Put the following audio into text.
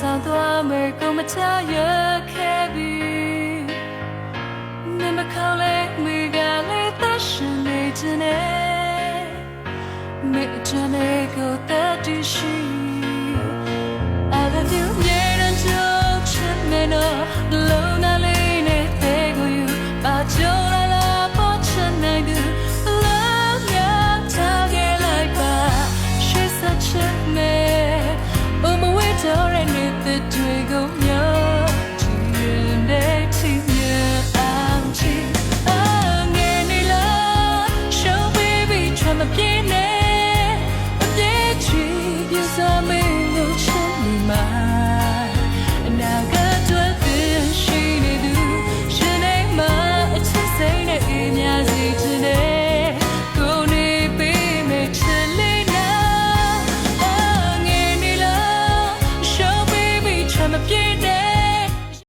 ဆောင်သွားမယ်ကိုမချရခဲ့ပြီနေမခေါ်လေမိကလေးသရှင်နေခြင်းနဲ့မိချမ်းနဲ့ကိုတတ်တရှိ I love you မြေတန်းချိုးချစ်မယ်နော်